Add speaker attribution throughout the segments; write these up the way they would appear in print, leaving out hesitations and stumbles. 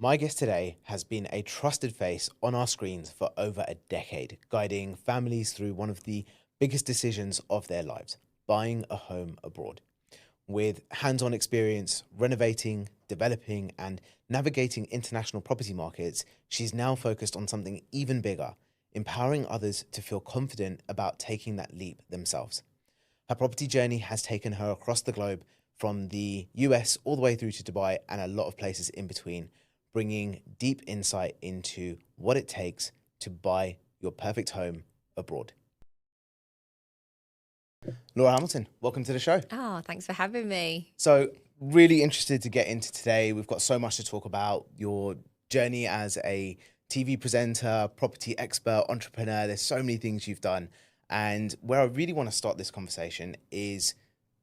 Speaker 1: My guest today has been a trusted face on our screens for over a decade, guiding families through one of the biggest decisions of their lives, buying a home abroad. With hands-on experience renovating, developing, and navigating international property markets, she's now focused on something even bigger, empowering others to feel confident about taking that leap themselves. Her property journey has taken her across the globe, from the US all the way through to Dubai and a lot of places in between, bringing deep insight into what it takes to buy your perfect home abroad. Laura Hamilton, welcome to the show.
Speaker 2: Oh, thanks for having me.
Speaker 1: So, really interested to get into today. We've got so much to talk about. Your journey as a TV presenter, property expert, entrepreneur. There's so many things you've done. And where I really want to start this conversation is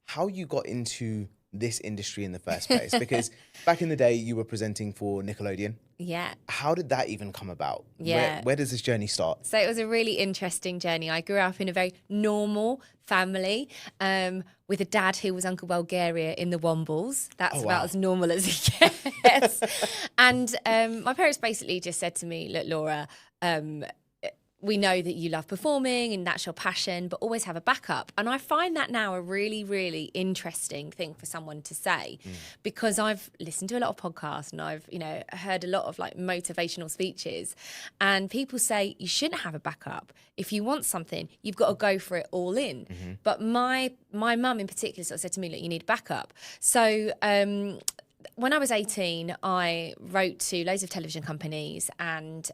Speaker 1: how you got into this industry in the first place. Because back in the day, you were presenting for Nickelodeon.
Speaker 2: Yeah.
Speaker 1: How did that even come about?
Speaker 2: Yeah.
Speaker 1: Where does this journey start?
Speaker 2: So it was a really interesting journey. I grew up in a very normal family with a dad who was Uncle Bulgaria in the Wombles. That's about as normal as it gets. And my parents basically just said to me, look, Laura, we know that you love performing and that's your passion, but always have a backup. And I find that now a really, really interesting thing for someone to say, because I've listened to a lot of podcasts and I've, heard a lot of like motivational speeches, and people say you shouldn't have a backup. If you want something, you've got to go for it all in. But my mum in particular sort of said to me, look, you need backup. So, when I was 18, I wrote to loads of television companies, and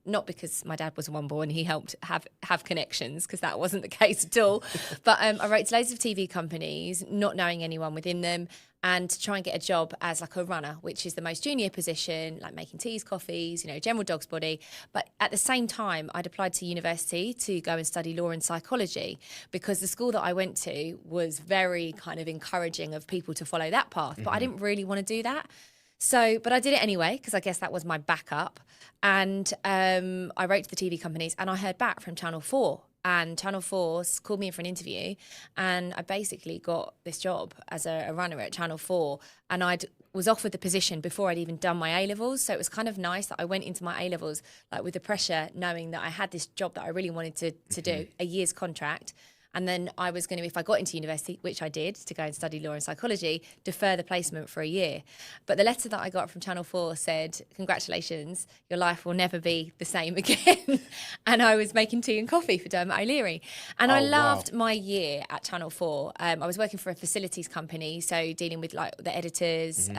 Speaker 2: not because my dad was a one-boy and he helped have connections, because that wasn't the case at all. But I wrote to loads of TV companies, not knowing anyone within them, and to try and get a job as like a runner, which is the most junior position, like making teas, coffees, general dog's body. But at the same time, I'd applied to university to go and study law and psychology, because the school that I went to was very kind of encouraging of people to follow that path. But I didn't really want to do that. So, but I did it anyway, because I guess that was my backup. And I wrote to the TV companies and I heard back from Channel 4. And Channel 4 called me in for an interview, and I basically got this job as a runner at Channel 4. And I was offered the position before I'd even done my A-levels. So it was kind of nice that I went into my A-levels like with the pressure, knowing that I had this job that I really wanted to do, a year's contract. And then I was going to, if I got into university, which I did, to go and study law and psychology, defer the placement for a year. But the letter that I got from Channel 4 said, congratulations, your life will never be the same again. And I was making tea and coffee for Dermot O'Leary. And I loved my year at Channel 4. I was working for a facilities company, so dealing with like the editors,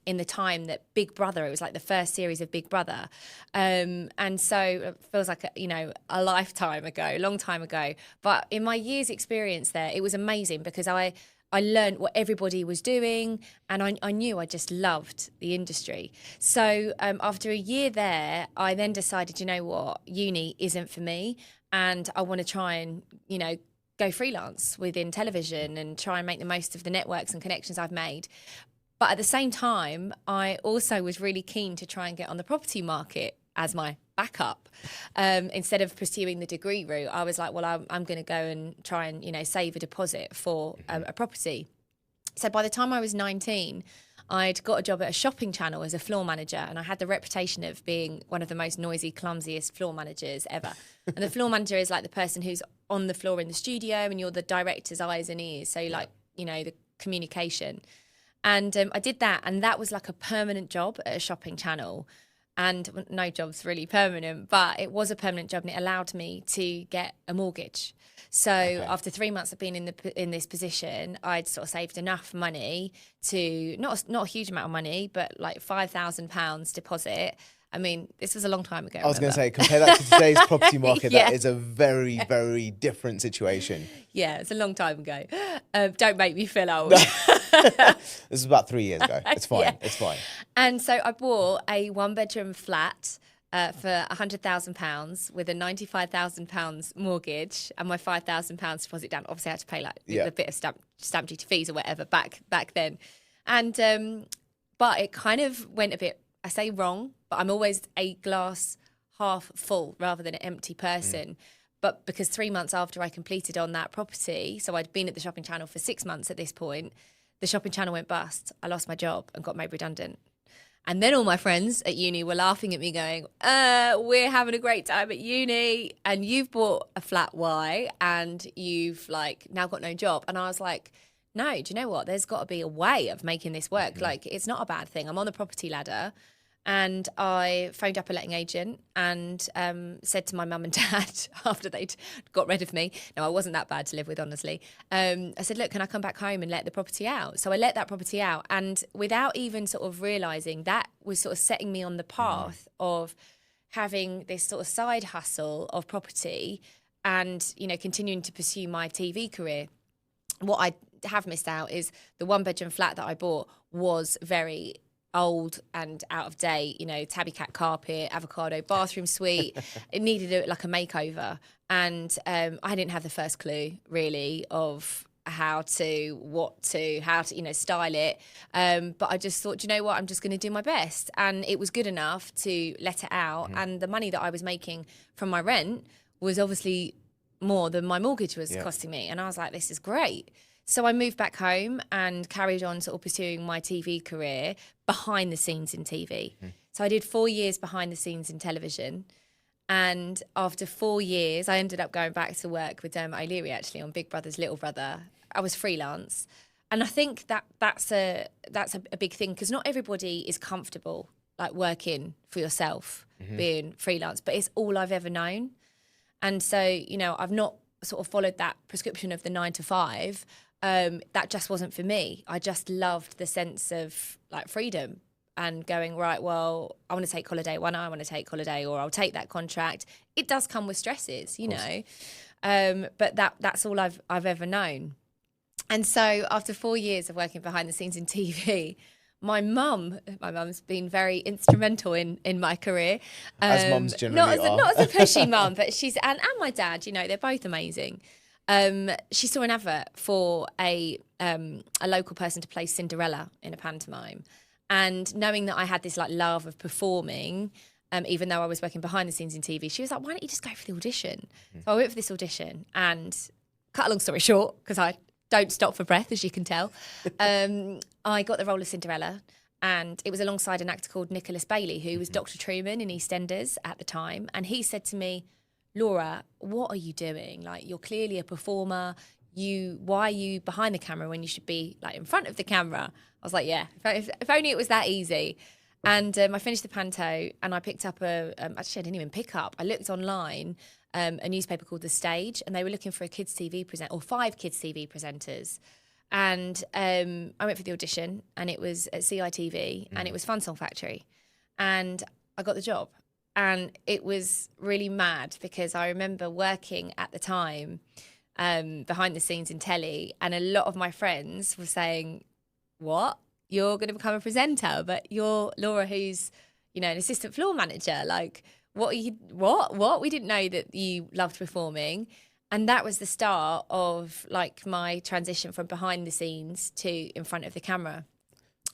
Speaker 2: in the time that Big Brother, it was like the first series of Big Brother. And so it feels like, a lifetime ago, a long time ago. But in my year's experience there, it was amazing, because I learned what everybody was doing, and I knew I just loved the industry. So after a year there, I then decided, uni isn't for me, and I want to try and, go freelance within television and try and make the most of the networks and connections I've made. But at the same time, I also was really keen to try and get on the property market as my backup. Instead of pursuing the degree route, I was like, well, I'm going to go and try and, save a deposit for a property. So by the time I was 19, I'd got a job at a shopping channel as a floor manager, and I had the reputation of being one of the most noisy, clumsiest floor managers ever. And the floor manager is like the person who's on the floor in the studio, and you're the director's eyes and ears. So like, the communication. And I did that, and that was like a permanent job at a shopping channel. And no job's really permanent, but it was a permanent job, and it allowed me to get a mortgage. So after 3 months of being in this position, I'd sort of saved enough money to, not a huge amount of money, but like £5,000 deposit. I mean, this was a long time ago.
Speaker 1: I was going to say, compare that to today's property market,
Speaker 2: Yeah.
Speaker 1: that is a very, very different situation.
Speaker 2: Yeah, it's a long time ago. Don't make me feel old.
Speaker 1: This is about 3 years ago. It's fine. Yeah. It's fine.
Speaker 2: And so I bought a one-bedroom flat for £100,000 with a £95,000 mortgage and my £5,000 deposit down. Obviously, I had to pay like a bit of stamp duty fees or whatever back then. And but it kind of went a bit, I say wrong, but I'm always a glass half full rather than an empty person. But because 3 months after I completed on that property, so I'd been at the shopping channel for 6 months at this point, the shopping channel went bust. I lost my job and got made redundant. And then all my friends at uni were laughing at me going, we're having a great time at uni and you've bought a flat Y and you've like now got no job. And I was like, no, do you know what? There's got to be a way of making this work. Mm-hmm. Like, it's not a bad thing. I'm on the property ladder. And I phoned up a letting agent and said to my mum and dad after they'd got rid of me. No, I wasn't that bad to live with, honestly. I said, look, can I come back home and let the property out? So I let that property out. And without even sort of realising, that was sort of setting me on the path of having this sort of side hustle of property and, you know, continuing to pursue my TV career. What I have missed out is the 1-bedroom flat that I bought was very old and out of date, you know, tabby cat carpet, avocado bathroom suite. It needed a makeover. And I didn't have the first clue really of how to, you know, style it. But I just thought, you know what, I'm just going to do my best. And it was good enough to let it out. Mm-hmm. And the money that I was making from my rent was obviously more than my mortgage was costing me. And I was like, this is great. So I moved back home and carried on sort of pursuing my TV career behind the scenes in TV. Mm. So I did 4 years behind the scenes in television. And after 4 years, I ended up going back to work with Dermot O'Leary, actually, on Big Brother's Little Brother. I was freelance. And I think that's a big thing, because not everybody is comfortable, like, working for yourself, being freelance, but it's all I've ever known. And so, you know, I've not sort of followed that prescription of the 9 to 5. That just wasn't for me. I just loved the sense of like freedom and going, right, well, I want to take holiday when I want to take holiday, or I'll take that contract. It does come with stresses, you know, but that's all I've ever known. And so after 4 years of working behind the scenes in TV, my mum's been very instrumental in my career.
Speaker 1: As mums generally are.
Speaker 2: Not as a pushy mum, but she's, and my dad, you know, they're both amazing. She saw an advert for a local person to play Cinderella in a pantomime. And knowing that I had this like love of performing, even though I was working behind the scenes in TV, she was like, why don't you just go for the audition? Mm. So I went for this audition, and cut a long story short, because I don't stop for breath, as you can tell, I got the role of Cinderella. And it was alongside an actor called Nicholas Bailey, who was Dr. Truman in EastEnders at the time. And he said to me, Laura, what are you doing? Like, you're clearly a performer. Why are you behind the camera when you should be like in front of the camera? I was like, yeah, if only it was that easy. And I finished the panto, and I picked up actually I didn't even pick up. I looked online, a newspaper called The Stage, and they were looking for a kids TV presenter, or 5 kids TV presenters. And I went for the audition, and it was at CITV, and it was Fun Song Factory, and I got the job. And it was really mad, because I remember working at the time behind the scenes in telly, and a lot of my friends were saying, what? You're going to become a presenter, but you're Laura, who's, you know, an assistant floor manager. Like, what? We didn't know that you loved performing. And that was the start of like my transition from behind the scenes to in front of the camera.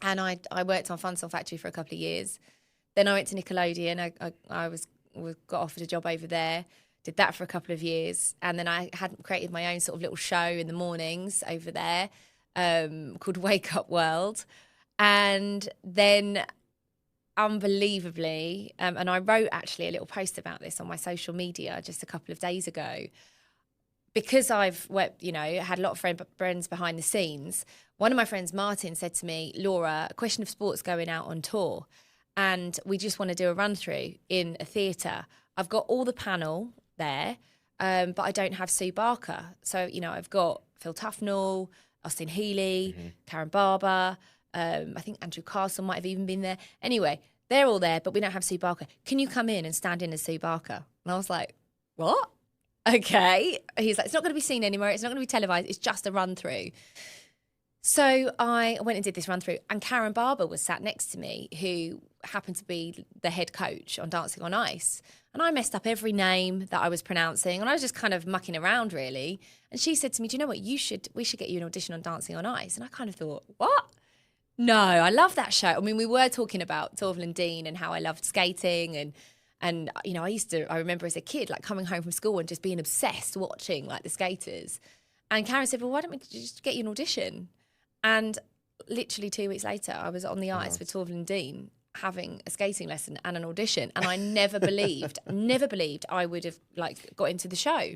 Speaker 2: And I worked on Fun Song Factory for a couple of years. Then I went to Nickelodeon. I got offered a job over there, did that for a couple of years. And then I had created my own sort of little show in the mornings over there called Wake Up World. And then unbelievably, and I wrote actually a little post about this on my social media just a couple of days ago, because I've worked, you know, had a lot of friends behind the scenes. One of my friends, Martin, said to me, Laura, A Question of Sport's going out on tour, and we just want to do a run through in a theatre. I've got all the panel there, but I don't have Sue Barker. So, you know, I've got Phil Tufnell, Austin Healey, Karen Barber, I think Andrew Castle might have even been there. Anyway, they're all there, but we don't have Sue Barker. Can you come in and stand in as Sue Barker? And I was like, what? Okay. He's like, it's not going to be seen anymore. It's not going to be televised. It's just a run through. So I went and did this run through, and Karen Barber was sat next to me, who happened to be the head coach on Dancing on Ice. And I messed up every name that I was pronouncing, and I was just kind of mucking around, really. And she said to me, do you know what? We should get you an audition on Dancing on Ice. And I kind of thought, what? No, I love that show. I mean, we were talking about Torvill and Dean and how I loved skating, and you know, I remember as a kid, like coming home from school and just being obsessed watching like the skaters. And Karen said, well, why don't we just get you an audition? And literally 2 weeks later, I was on the ice with Torvill and Dean. having a skating lesson and an audition, and I never believed I would have like got into the show,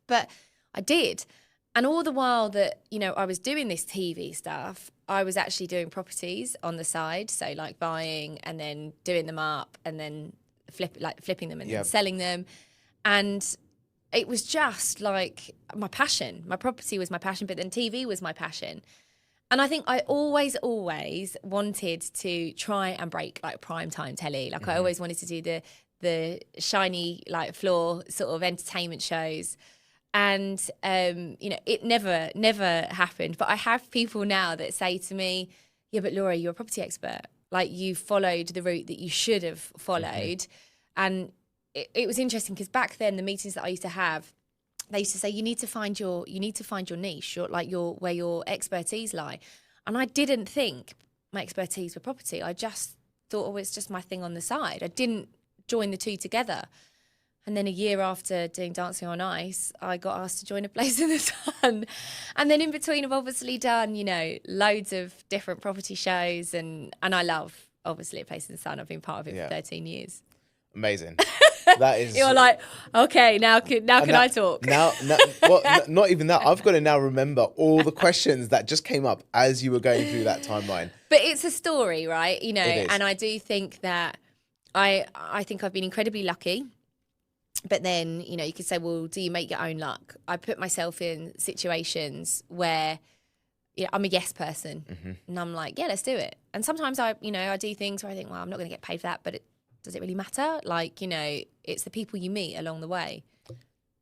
Speaker 2: but I did. And all the while that, you know, I was doing this TV stuff, I was actually doing properties on the side. So like buying and then doing them up and then flipping them and then selling them. And it was just like my passion. My property was my passion, but then TV was my passion. And I think I always wanted to try and break like primetime telly. Like I always wanted to do the shiny like floor sort of entertainment shows. And, you know, it never happened. But I have people now that say to me, yeah, but Laura, you're a property expert. Like you followed the route that you should have followed. And it was interesting because back then the meetings that I used to have, they used to say, you need to find your niche, where your expertise lie. And I didn't think my expertise were property. I just thought, oh, it's just my thing on the side. I didn't join the two together. And then a year after doing Dancing on Ice, I got asked to join A Place in the Sun. And then in between, I've obviously done, you know, loads of different property shows. And I love, obviously, A Place in the Sun. I've been part of it for 13 years.
Speaker 1: Amazing. That is.
Speaker 2: You're like, okay, now can I talk?
Speaker 1: Now, well, not even that. I've got to now remember all the questions that just came up as you were going through that timeline.
Speaker 2: But it's a story, right? You know, and I do think that I think I've been incredibly lucky. But then, you know, you could say, well, do you make your own luck? I put myself in situations where, you know, I'm a yes person. And I'm like, yeah, let's do it. And sometimes I do things where I think, well, I'm not going to get paid for that, but does it really matter? Like, you know, it's the people you meet along the way.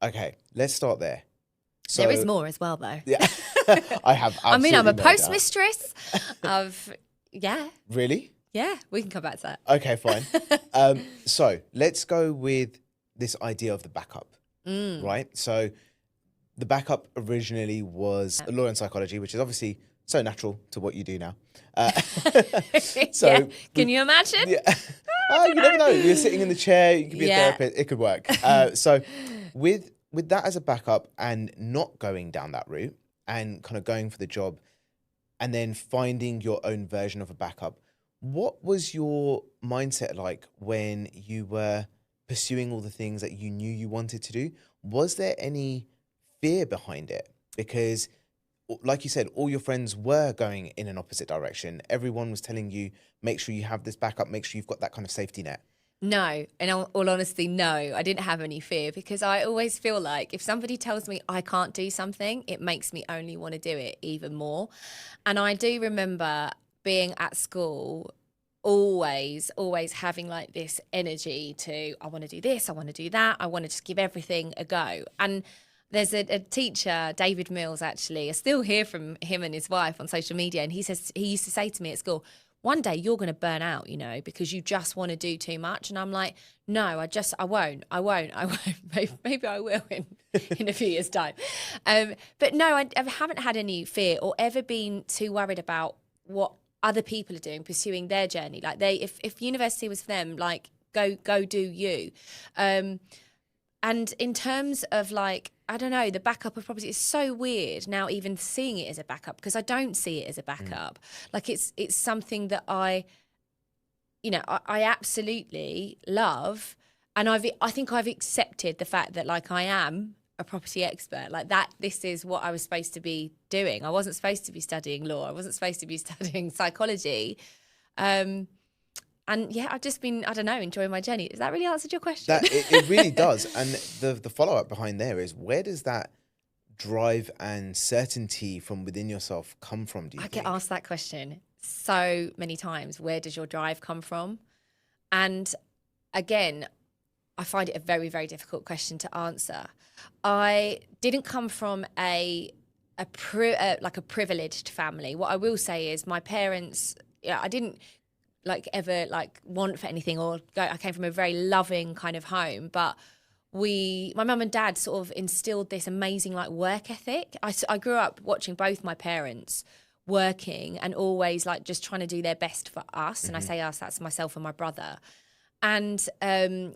Speaker 1: Okay, let's start there. So,
Speaker 2: there is more as well, though.
Speaker 1: Yeah, I have.
Speaker 2: I mean, I'm a postmistress of,
Speaker 1: Really?
Speaker 2: Yeah, we can come back to that.
Speaker 1: Okay, fine. So let's go with this idea of the backup, right? So the backup originally was law and psychology, which is obviously so natural to what you do now. So
Speaker 2: can you imagine?
Speaker 1: Yeah. You never know. You're sitting in the chair. You could be a therapist. It could work. So with that as a backup and not going down that route and kind of going for the job and then finding your own version of a backup, what was your mindset like when you were pursuing all the things that you knew you wanted to do? Was there any fear behind it? Because like you said, all your friends were going in an opposite direction. Everyone was telling you, make sure you have this backup, make sure you've got that kind of safety net.
Speaker 2: No, in all honesty, no, I didn't have any fear because I always feel like if somebody tells me I can't do something, it makes me only want to do it even more. And I do remember being at school always having like this energy to, I want to do this, I want to do that, I want to just give everything a go. And there's a teacher, David Mills, actually, I still hear from him and his wife on social media, and he used to say to me at school, one day you're going to burn out, you know, because you just want to do too much. And I'm like, no, I won't. Maybe I will in a few years' time. But no, I haven't had any fear or ever been too worried about what other people are doing, pursuing their journey. Like if university was for them, like go do you. And in terms of like, I don't know, the backup of property is so weird now, even seeing it as a backup, because I don't see it as a backup. Like it's something that I absolutely love. And I think I've accepted the fact that like I am a property expert, like that this is what I was supposed to be doing. I wasn't supposed to be studying law. I wasn't supposed to be studying psychology. And yeah, I've just been, I don't know, enjoying my journey. Has that really answered your question?
Speaker 1: It really does. And the follow-up behind there is, where does that drive and certainty from within yourself come from, do you think?
Speaker 2: I get asked that question so many times. Where does your drive come from? And again, I find it a very, very difficult question to answer. I didn't come from a privileged family. What I will say is my parents, I didn't like ever like want for anything or go. I came from a very loving kind of home, but my mum and dad sort of instilled this amazing like work ethic. I grew up watching both my parents working and always like just trying to do their best for us. And I say us, that's myself and my brother. And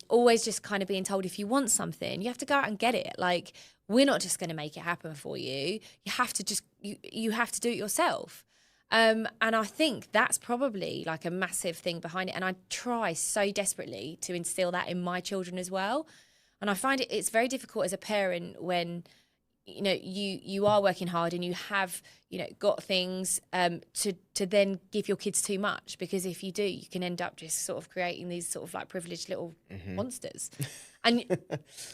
Speaker 2: always just kind of being told, if you want something, you have to go out and get it. Like, we're not just going to make it happen for you. You have to just, you have to do it yourself. And I think that's probably like a massive thing behind it. And I try so desperately to instill that in my children as well. And I find it's very difficult as a parent when, you know, you are working hard and you have, you know, got things to then give your kids too much, because if you do, you can end up just sort of creating these sort of like privileged little monsters. And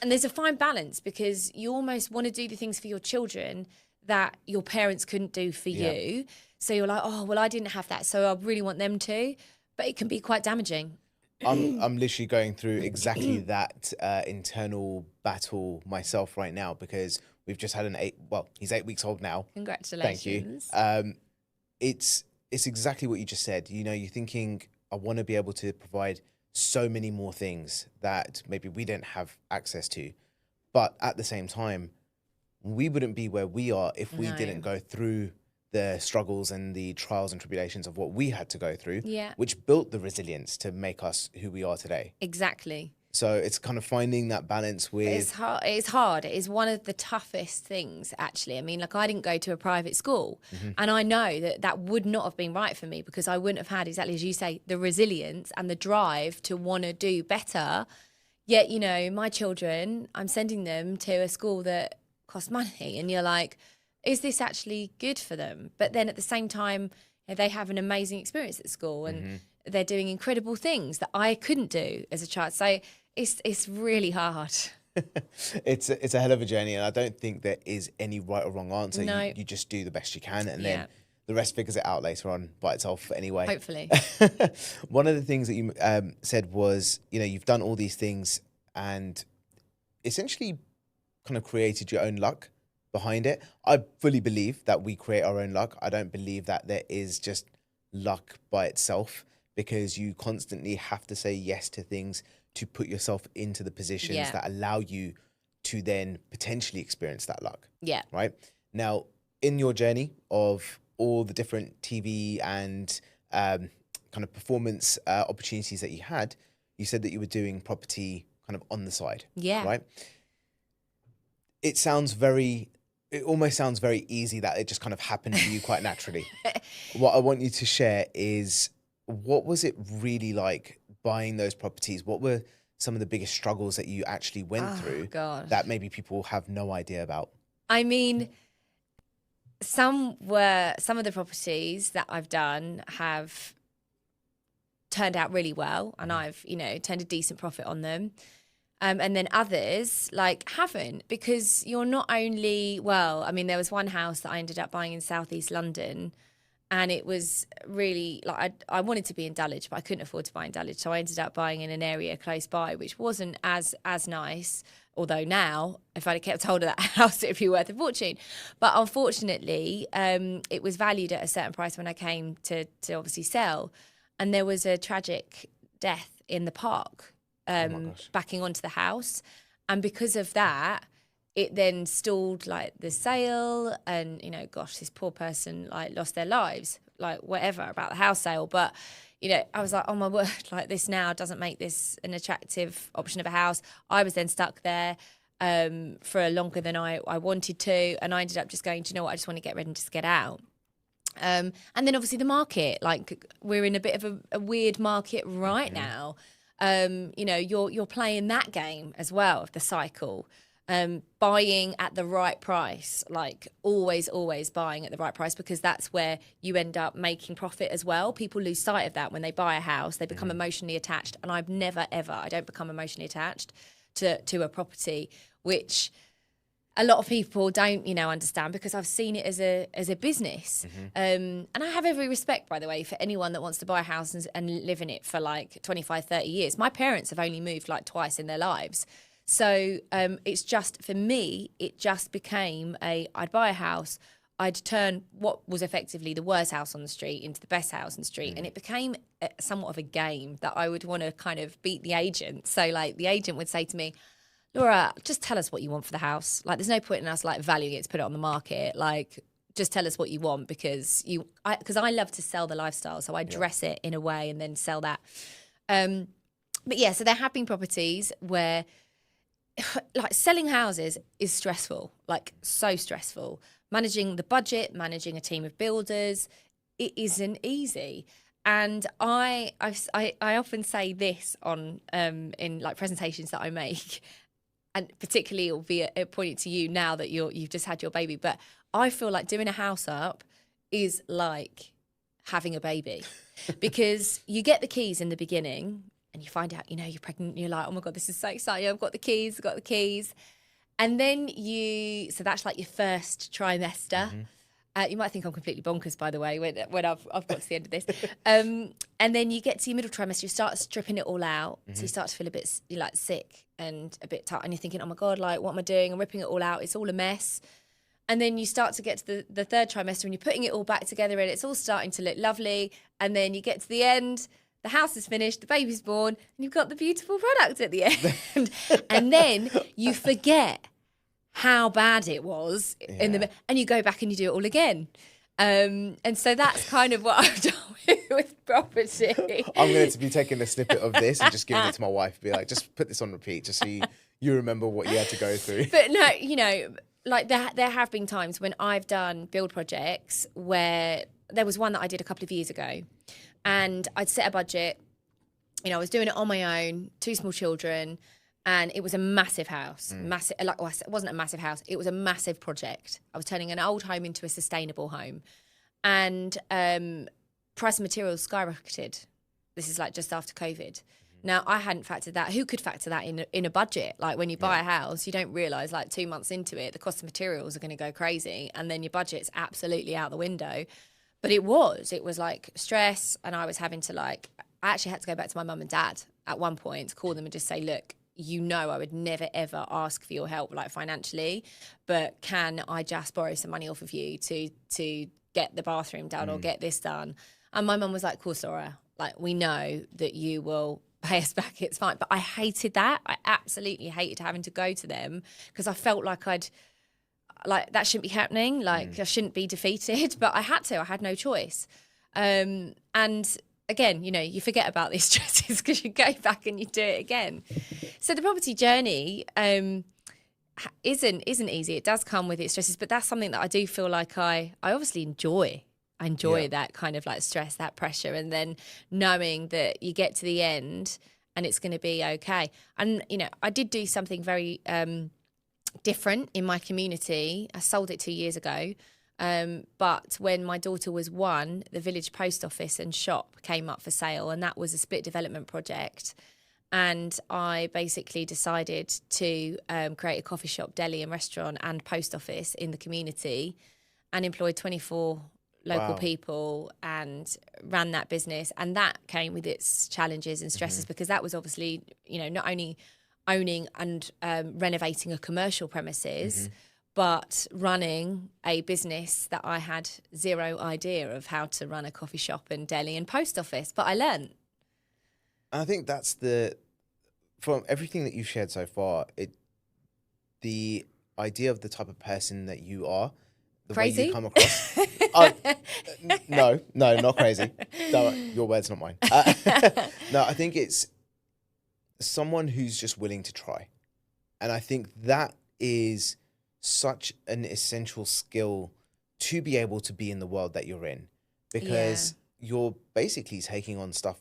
Speaker 2: and there's a fine balance, because you almost want to do the things for your children that your parents couldn't do for you. So you're like, oh, well, I didn't have that, so I really want them to. But it can be quite damaging.
Speaker 1: I'm literally going through exactly that internal battle myself right now, because we've just had he's 8 weeks old now.
Speaker 2: Congratulations.
Speaker 1: Thank you. It's exactly what you just said. You know, you're thinking, I want to be able to provide so many more things that maybe we didn't have access to. But at the same time, we wouldn't be where we are if we didn't go through the struggles and the trials and tribulations of what we had to go through, which built the resilience to make us who we are today.
Speaker 2: Exactly.
Speaker 1: So it's kind of finding that balance with...
Speaker 2: It's hard. It's hard. It is one of the toughest things, actually. I mean, like, I didn't go to a private school, and I know that that would not have been right for me, because I wouldn't have had, exactly as you say, the resilience and the drive to want to do better. Yet, you know, my children, I'm sending them to a school that costs money, and you're like, is this actually good for them? But then at the same time, you know, they have an amazing experience at school, and they're doing incredible things that I couldn't do as a child. So it's really hard.
Speaker 1: It's a hell of a journey, and I don't think there is any right or wrong answer.
Speaker 2: No.
Speaker 1: You just do the best you can, and then the rest figures it out later on by itself anyway.
Speaker 2: Hopefully.
Speaker 1: One of the things that you said was, you know, you've done all these things and essentially kind of created your own luck behind it. I fully believe that we create our own luck. I don't believe that there is just luck by itself, because you constantly have to say yes to things to put yourself into the positions that allow you to then potentially experience that luck.
Speaker 2: Yeah.
Speaker 1: Right? Now, in your journey of all the different TV and kind of performance opportunities that you had, you said that you were doing property kind of on the side.
Speaker 2: Yeah.
Speaker 1: Right? It almost sounds very easy, that it just kind of happened to you quite naturally. What I want you to share is, what was it really like buying those properties? What were some of the biggest struggles that you actually went through that maybe people have no idea about?
Speaker 2: I mean, some of the properties that I've done have turned out really well, and I've, you know, turned a decent profit on them. And then others like haven't, because you're not only, well, I mean, there was one house that I ended up buying in Southeast London, and it was really like, I wanted to be in Dulwich, but I couldn't afford to buy in Dulwich. So I ended up buying in an area close by, which wasn't as nice. Although now, if I'd have kept hold of that house, it'd be worth a fortune. But unfortunately, it was valued at a certain price when I came to obviously sell. And there was a tragic death in the park, backing onto the house. And because of that, it then stalled like the sale, and, you know, gosh, this poor person like lost their lives, like whatever about the house sale. But, you know, I was like, oh my word, like this now doesn't make this an attractive option of a house. I was then stuck there for longer than I wanted to. And I ended up just going, do you know what, I just want to get rid and just get out. And then obviously the market, like we're in a bit of a weird market right now. You know, you're playing that game as well of the cycle. Buying at the right price, like always buying at the right price, because that's where you end up making profit as well. People lose sight of that when they buy a house. They become emotionally attached, and I've never ever, I don't become emotionally attached to a property, which a lot of people don't, you know, understand, because I've seen it as a business. And I have every respect, by the way, for anyone that wants to buy a house and live in it for like 25, 30 years. My parents have only moved like twice in their lives. So it's just, for me, it just became I'd buy a house, I'd turn what was effectively the worst house on the street into the best house on the street. And it became somewhat of a game that I would want to kind of beat the agent. So like the agent would say to me, Laura, just tell us what you want for the house. Like, there's no point in us like valuing it to put it on the market. Like, just tell us what you want, because I love to sell the lifestyle. So I dress it in a way and then sell that. But yeah, so there have been properties where, like, selling houses is stressful, like so stressful. Managing the budget, managing a team of builders, it isn't easy. And I often say this on in like presentations that I make, and particularly it'll be pointed to you now that you've just had your baby. But I feel like doing a house up is like having a baby, because you get the keys in the beginning and you find out, you're pregnant. And you're like, oh my God, this is so exciting. I've got the keys. And then so that's like your first trimester. You might think I'm completely bonkers, by the way, when I've got to the end of this. And then you get to your middle trimester, you start stripping it all out. So you start to feel a bit like sick and a bit tight. And you're thinking, oh my God, like, what am I doing? I'm ripping it all out. It's all a mess. And then you start to get to the third trimester and you're putting it all back together and it's all starting to look lovely. And then you get to the end, the house is finished, the baby's born, and you've got the beautiful product at the end. And then you forget how bad it was and you go back and you do it all again. And so that's kind of what I've done with property.
Speaker 1: I'm going to be taking a snippet of this and just giving it to my wife, be like, just put this on repeat, just so you remember what you had to go through.
Speaker 2: But no, like there have been times when I've done build projects where there was one that I did a couple of years ago, and I'd set a budget. I was doing it on my own, 2 small children. And it was a massive house, it wasn't a massive house. It was a massive project. I was turning an old home into a sustainable home, and price of materials skyrocketed. This is like just after COVID. Now, I hadn't factored that. Who could factor that in a budget? Like when you buy a house, you don't realise like 2 months into it, the cost of materials are going to go crazy, and then your budget's absolutely out the window. But it was like stress, and I was having to I actually had to go back to my mum and dad at one point to call them and just say, look, I would never, ever ask for your help, like financially, but can I just borrow some money off of you to get the bathroom done or get this done? And my mum was like, of course, Laura, like, we know that you will pay us back. It's fine. But I hated that. I absolutely hated having to go to them, because I felt like that shouldn't be happening. Like I shouldn't be defeated, but I had to. I had no choice. And again, you forget about these stresses because you go back and you do it again. So the property journey isn't easy. It does come with its stresses, but that's something that I do feel like I obviously enjoy. I enjoy that kind of like stress, that pressure, and then knowing that you get to the end and it's going to be okay. And, I did do something very different in my community. I sold it 2 years ago. But when my daughter was 1, the village post office and shop came up for sale, and that was a split development project. And I basically decided to create a coffee shop, deli and restaurant and post office in the community, and employed 24 local people and ran that business. And that came with its challenges and stresses, because that was obviously, not only owning and renovating a commercial premises, but running a business that I had zero idea of how to run a coffee shop and deli and post office. But I learned.
Speaker 1: And I think that's from everything that you've shared so far, the idea of the type of person that you are, the
Speaker 2: crazy?
Speaker 1: way you come across. No, not crazy. No, your words, not mine. No, I think it's someone who's just willing to try. And I think that is such an essential skill to be able to be in the world that you're in, because you're basically taking on stuff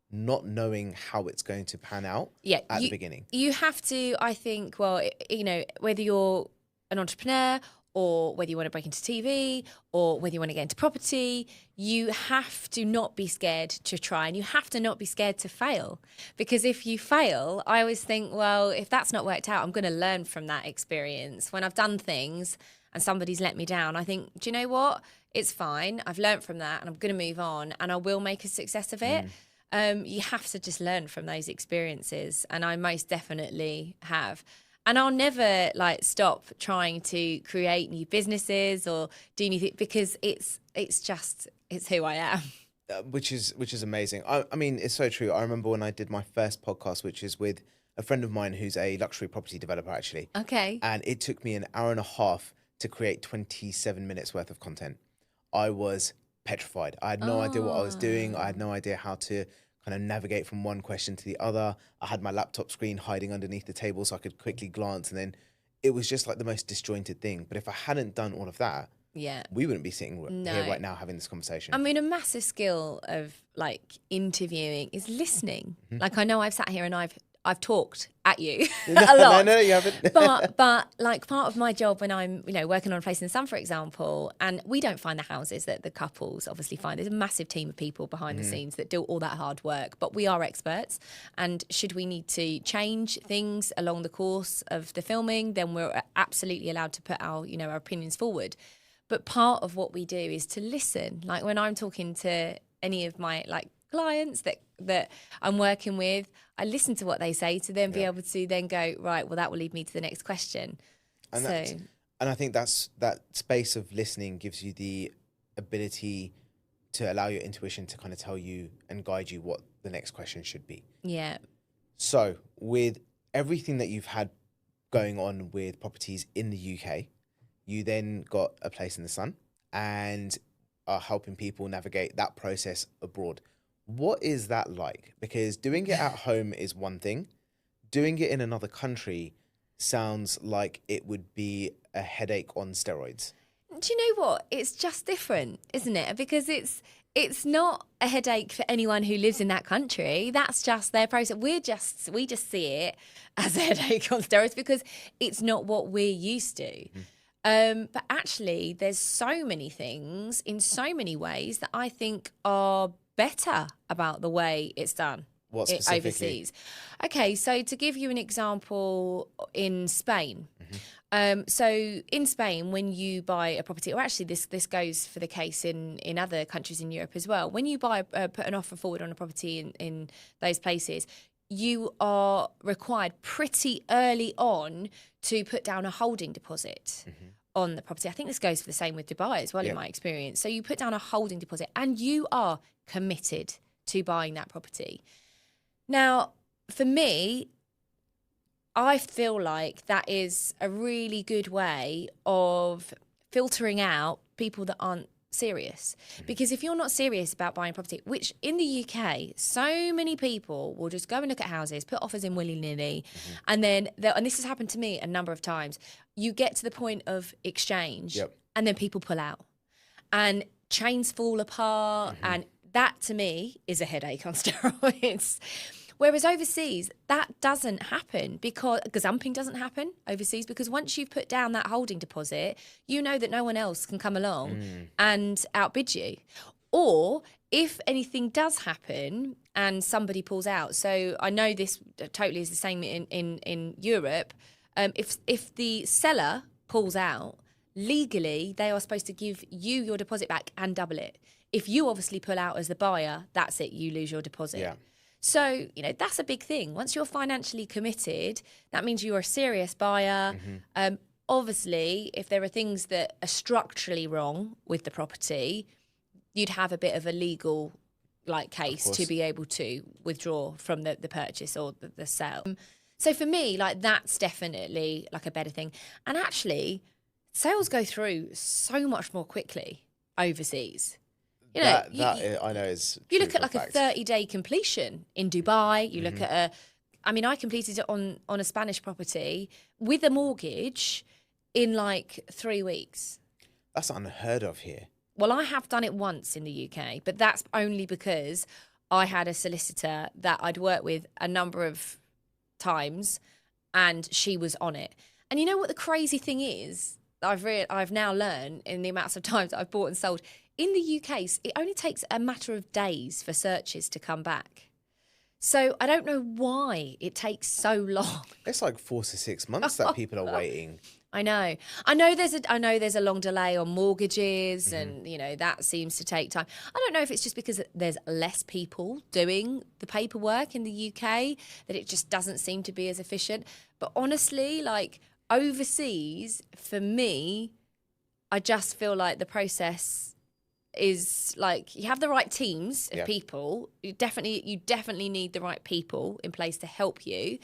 Speaker 1: not knowing how it's going to pan out at the beginning. You
Speaker 2: have to, I think, whether you're an entrepreneur or whether you want to break into TV or whether you want to get into property, you have to not be scared to try, and you have to not be scared to fail. Because if you fail, I always think, well, if that's not worked out, I'm going to learn from that experience. When I've done things and somebody's let me down, I think, do you know what? It's fine. I've learned from that and I'm going to move on and I will make a success of it. You have to just learn from those experiences, and I most definitely have. And I'll never stop trying to create new businesses or do anything, because it's who I am.
Speaker 1: Which is amazing. I mean, it's so true. I remember when I did my first podcast, which is with a friend of mine who's a luxury property developer, actually.
Speaker 2: Okay.
Speaker 1: And it took me an hour and a half to create 27 minutes worth of content. I was petrified. I had no idea what I was doing. I had no idea how to kind of navigate from one question to the other. I had my laptop screen hiding underneath the table so I could quickly glance, and then it was just like the most disjointed thing. But if I hadn't done all of that,
Speaker 2: Yeah.
Speaker 1: we wouldn't be sitting here right now having this conversation.
Speaker 2: I mean, a massive skill of like interviewing is listening. Like I know I've sat here and I've talked at you a lot.
Speaker 1: No, you haven't.
Speaker 2: but like part of my job when I'm, working on a place in the sun, for example, and we don't find the houses that the couples obviously find. There's a massive team of people behind the scenes that do all that hard work, but we are experts. And should we need to change things along the course of the filming, then we're absolutely allowed to put our, our opinions forward. But part of what we do is to listen. Like when I'm talking to any of my like clients that I'm working with, I listen to what they say to then be able to then go, right, well, that will lead me to the next question.
Speaker 1: And I think that space of listening gives you the ability to allow your intuition to kind of tell you and guide you what the next question should be.
Speaker 2: Yeah.
Speaker 1: So with everything that you've had going on with properties in the UK, you then got a place in the sun and are helping people navigate that process abroad. What is that like? Because doing it at home is one thing. Doing it in another country sounds like it would be a headache on steroids.
Speaker 2: Do you know what? It's just different, isn't it? Because it's not a headache for anyone who lives in that country. That's just their process. We just see it as a headache on steroids because it's not what we're used to. But actually, there's so many things in so many ways that I think are better about the way it's done.
Speaker 1: What specifically?
Speaker 2: Overseas. Okay, so to give you an example, in Spain. So in Spain, when you buy a property, or actually this goes for the case in other countries in Europe as well. When you put an offer forward on a property in those places, you are required pretty early on to put down a holding deposit on the property. I think this goes for the same with Dubai as well, in my experience. So you put down a holding deposit and you are committed to buying that property. Now, for me, I feel like that is a really good way of filtering out people that aren't serious. Because if you're not serious about buying property, which in the UK, so many people will just go and look at houses, put offers in willy-nilly, and then, and this has happened to me a number of times, you get to the point of exchange and then people pull out and chains fall apart, and that to me is a headache on steroids. Whereas overseas, that doesn't happen because gazumping doesn't happen overseas, because once you've put down that holding deposit, you know that no one else can come along and outbid you. Or if anything does happen and somebody pulls out, so I know this totally is the same in Europe, if the seller pulls out, legally they are supposed to give you your deposit back and double it. If you obviously pull out as the buyer, that's it, you lose your deposit. Yeah. So, that's a big thing. Once you're financially committed, that means you're a serious buyer. Obviously, if there are things that are structurally wrong with the property, you'd have a bit of a legal case to be able to withdraw from the purchase or the sale. So for me, that's definitely a better thing. And actually, sales go through so much more quickly overseas.
Speaker 1: That I know is.
Speaker 2: You look at a 30-day completion in Dubai. You look at I completed it on a Spanish property with a mortgage in 3 weeks.
Speaker 1: That's unheard of here.
Speaker 2: Well, I have done it once in the UK, but that's only because I had a solicitor that I'd worked with a number of times, and she was on it. And you know what the crazy thing is? I've now learned in the amounts of times that I've bought and sold. In the UK, it only takes a matter of days for searches to come back. So I don't know why it takes so long.
Speaker 1: It's 4 to 6 months that people are waiting.
Speaker 2: I know there's a long delay on mortgages, and that seems to take time. I don't know if it's just because there's less people doing the paperwork in the UK that it just doesn't seem to be as efficient. But honestly, overseas, for me, I just feel like the process is you have the right teams of people. You definitely need the right people in place to help you.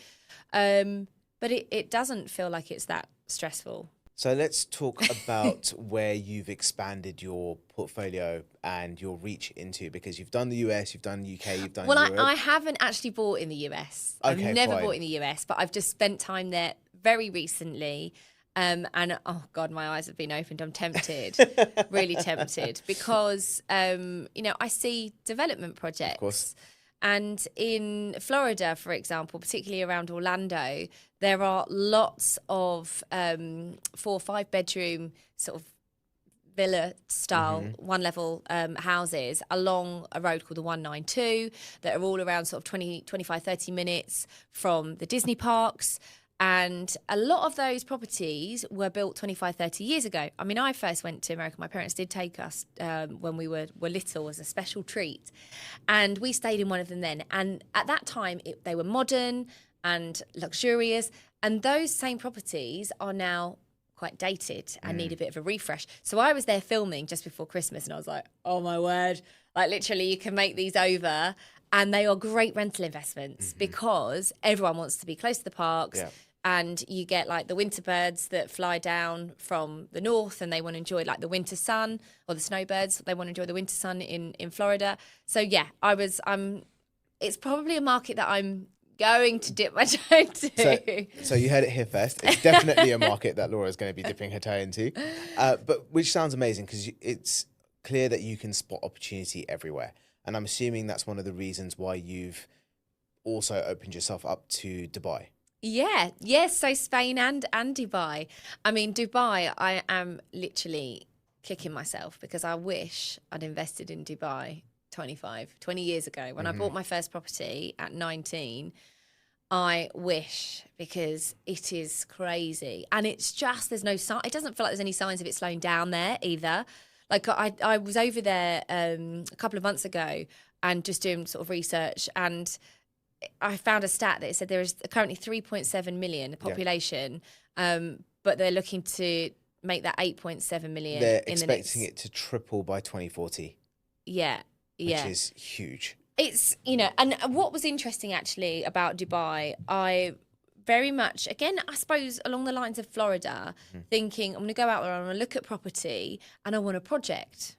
Speaker 2: But it doesn't feel like it's that stressful.
Speaker 1: So let's talk about where you've expanded your portfolio and your reach into, because you've done the US, you've done UK, you've done Europe.
Speaker 2: I haven't actually bought in the US.
Speaker 1: Okay,
Speaker 2: I've never bought in the US, but I've just spent time there very recently. And oh God, my eyes have been opened. I'm tempted, really tempted, because I see development projects.
Speaker 1: Of course.
Speaker 2: And in Florida, for example, particularly around Orlando, there are lots of 4 or 5 bedroom sort of villa style one level houses along a road called the 192 that are all around sort of 20, 25, 30 minutes from the Disney parks. And a lot of those properties were built 25, 30 years ago. I mean, I first went to America. My parents did take us when we were little as a special treat. And we stayed in one of them then. And at that time, they were modern and luxurious. And those same properties are now quite dated and need a bit of a refresh. So I was there filming just before Christmas and I was like, oh my word, like literally you can make these over. And they are great rental investments because everyone wants to be close to the parks.
Speaker 1: Yeah.
Speaker 2: And you get like the winter birds that fly down from the north and they want to enjoy like the winter sun, or the snowbirds, they want to enjoy the winter sun in Florida. So yeah, it's probably a market that I'm going to dip my toe into.
Speaker 1: So you heard it here first. It's definitely a market that Laura's going to be dipping her toe into, but which sounds amazing because it's clear that you can spot opportunity everywhere. And I'm assuming that's one of the reasons why you've also opened yourself up to Dubai.
Speaker 2: Yeah, yes. So Spain and Dubai. I mean, Dubai, I am literally kicking myself because I wish I'd invested in Dubai 20 years ago. When I bought my first property at 19, I wish, because it is crazy. And it's just, there's no sign. It doesn't feel like there's any signs of it slowing down there either. Like I was over there a couple of months ago and just doing sort of research, and I found a stat that said there is currently 3.7 million population, but they're looking to make that 8.7 million.
Speaker 1: They're expecting it to triple by 2040.
Speaker 2: Yeah.
Speaker 1: Which is huge.
Speaker 2: It's, and what was interesting actually about Dubai, I very much, again, I suppose along the lines of Florida, thinking I'm going to go out there, I'm going to look at property and I want a project.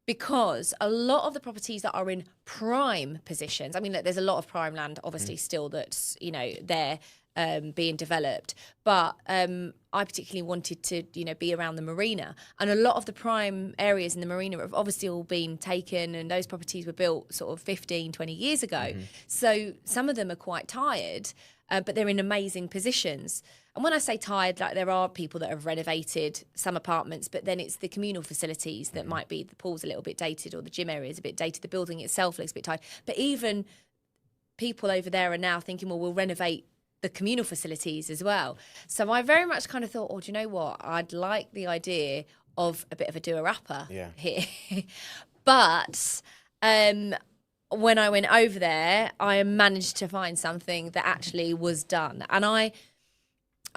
Speaker 2: Because a lot of the properties that are in prime positions, I mean, look, there's a lot of prime land, obviously, still that's, they're being developed. But I particularly wanted to, be around the marina. And a lot of the prime areas in the marina have obviously all been taken, and those properties were built sort of 15, 20 years ago. So some of them are quite tired, but they're in amazing positions. And when I say tired, like there are people that have renovated some apartments, but then it's the communal facilities that might be, the pool's a little bit dated or the gym area is a bit dated, the building itself looks a bit tired. But even people over there are now thinking, well, we'll renovate the communal facilities as well. So I very much kind of thought, oh, do you know what? I'd like the idea of a bit of a doer-upper here. But when I went over there, I managed to find something that actually was done. And I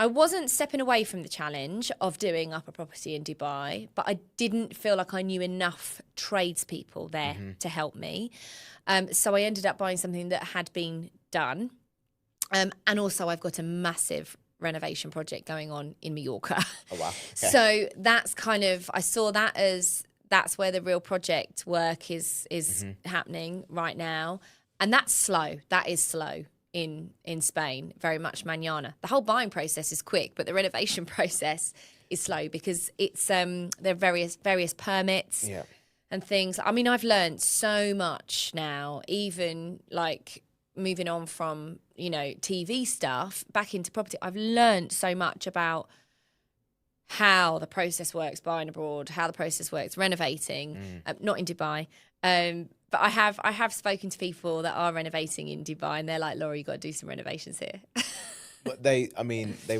Speaker 2: wasn't stepping away from the challenge of doing up a property in Dubai, but I didn't feel like I knew enough tradespeople there to help me. So I ended up buying something that had been done. And also I've got a massive renovation project going on in Mallorca.
Speaker 1: Oh, wow. Okay.
Speaker 2: So that's kind of, I saw that as, that's where the real project work is happening right now. And that's slow. That is slow. In Spain, very much mañana. The whole buying process is quick, but the renovation process is slow because it's there are various permits and things. I mean, I've learned so much now, even like moving on from TV stuff back into property. I've learned so much about how the process works buying abroad, how the process works renovating, not in Dubai. But I have spoken to people that are renovating in Dubai, and they're like, Laura, you got to do some renovations here.
Speaker 1: But they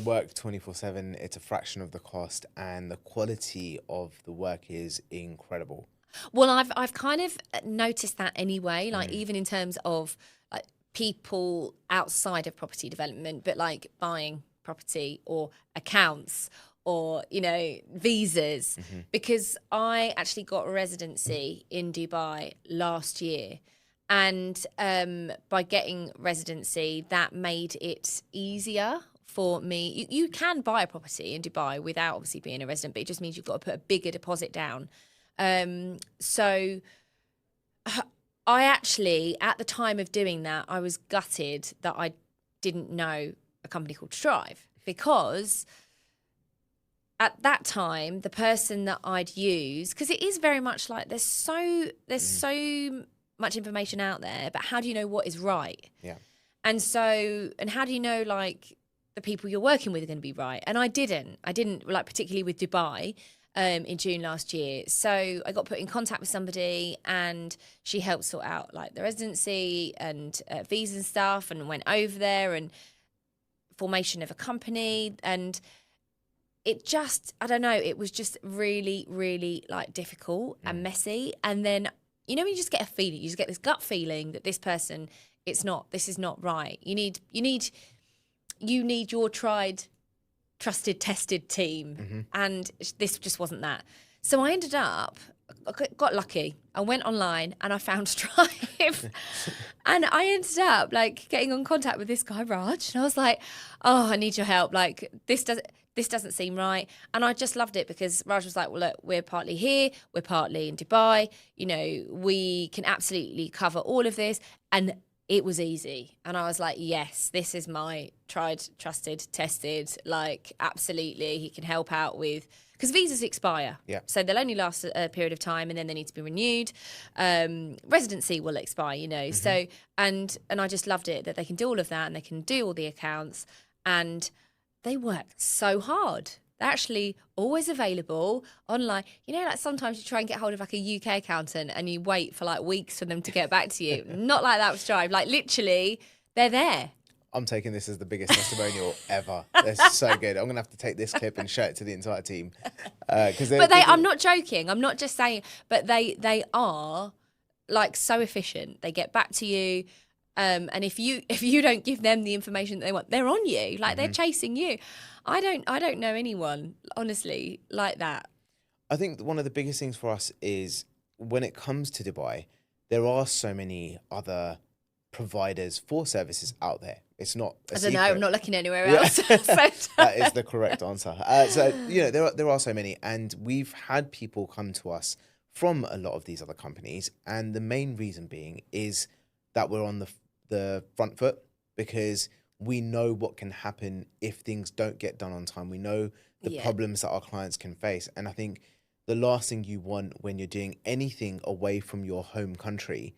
Speaker 1: work 24/7. It's a fraction of the cost, and the quality of the work is incredible.
Speaker 2: Well, I've kind of noticed that anyway, like even in terms of like people outside of property development, but like buying property or accounts or, visas, because I actually got a residency in Dubai last year. And by getting residency, that made it easier for me. You can buy a property in Dubai without obviously being a resident, but it just means you've got to put a bigger deposit down. So I actually, at the time of doing that, I was gutted that I didn't know a company called Strive, because at that time, the person that I'd use, because it is very much like there's so much information out there, but how do you know what is right?
Speaker 1: Yeah.
Speaker 2: And how do you know like the people you're working with are going to be right? And I didn't like, particularly with Dubai in June last year. So I got put in contact with somebody, and she helped sort out like the residency and visa and stuff, and went over there and formation of a company. And it just, I don't know, it was just really, really like difficult and messy. And then, you know, when you just get a feeling, you just get this gut feeling that this person, this is not right. You need your tried, trusted, tested team. And this just wasn't that. So I ended up, got lucky. I went online and I found Strive. And I ended up like getting in contact with this guy, Raj. And I was like, oh, I need your help. Like this doesn't seem right. And I just loved it because Raj was like, well, look, we're partly here, we're partly in Dubai. You know, we can absolutely cover all of this. And it was easy. And I was like, yes, this is my tried, trusted, tested, like, absolutely. He can help out with, because visas expire.
Speaker 1: Yeah.
Speaker 2: So they'll only last a period of time, and then they need to be renewed. Residency will expire, you know. So, and I just loved it that they can do all of that, and they can do all the accounts, and they work so hard. They're actually always available online. You know, like sometimes you try and get hold of like a UK accountant and you wait for like weeks for them to get back to you. Not like that with Strive. Like literally, they're there.
Speaker 1: I'm taking this as the biggest testimonial ever. That's so good. I'm going to have to take this clip and show it to the entire team.
Speaker 2: I'm not joking. I'm not just saying, but they are like so efficient. They get back to you. And if you don't give them the information that they want, they're on you. Like they're chasing you. I don't know anyone, honestly, like that.
Speaker 1: I think one of the biggest things for us is when it comes to Dubai, there are so many other providers for services out there. It's not a
Speaker 2: I don't know. I'm not looking anywhere
Speaker 1: Yeah.
Speaker 2: else.
Speaker 1: That is the correct answer. So, you know, there are so many, and we've had people come to us from a lot of these other companies, and the main reason being is that we're on the front foot, because we know what can happen if things don't get done on time. We know the problems that our clients can face. And I think the last thing you want when you're doing anything away from your home country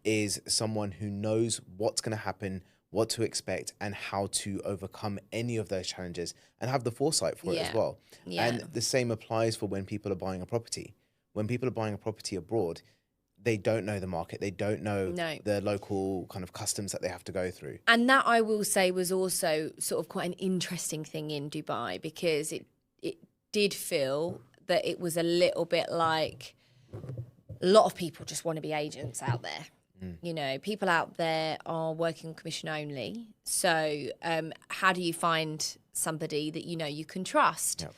Speaker 1: is someone who knows what's going to happen, what to expect, and how to overcome any of those challenges, and have the foresight for it as well. And the same applies for when people are buying a property. When people are buying a property abroad, they don't know the market. They don't know the local kind of customs that they have to go through. And
Speaker 2: that, I will say, was also sort of quite an interesting thing in Dubai, because it did feel that it was a little bit like a lot of people just want to be agents out there. You know, people out there are working on commission only. So how do you find somebody that you know you can trust? Yep.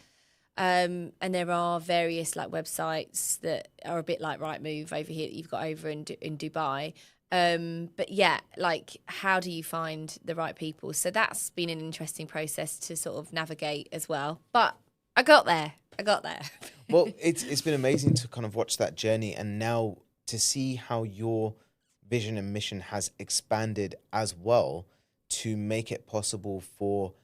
Speaker 2: And there are various like websites that are a bit like Rightmove over here that you've got over in Dubai. But yeah, like how do you find the right people? So that's been an interesting process to sort of navigate as well. But I got there.
Speaker 1: Well, it's been amazing to kind of watch that journey, and now to see how your vision and mission has expanded as well to make it possible for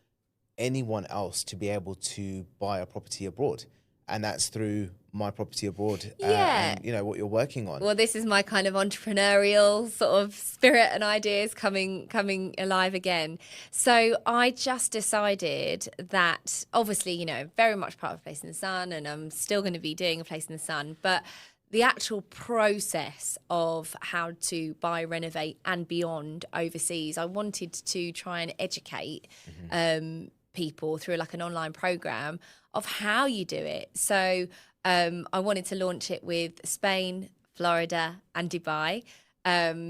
Speaker 1: anyone else to be able to buy a property abroad. And that's through MyPropertyAbroad, and you know what you're working on.
Speaker 2: Well, this is my kind of entrepreneurial sort of spirit and ideas coming alive again. So I just decided that, obviously, you know, very much part of A Place in the Sun, and I'm still going to be doing A Place in the Sun, but the actual process of how to buy, renovate and beyond overseas, I wanted to try and educate people through like an online program of how you do it. So I wanted to launch it with Spain, Florida and Dubai,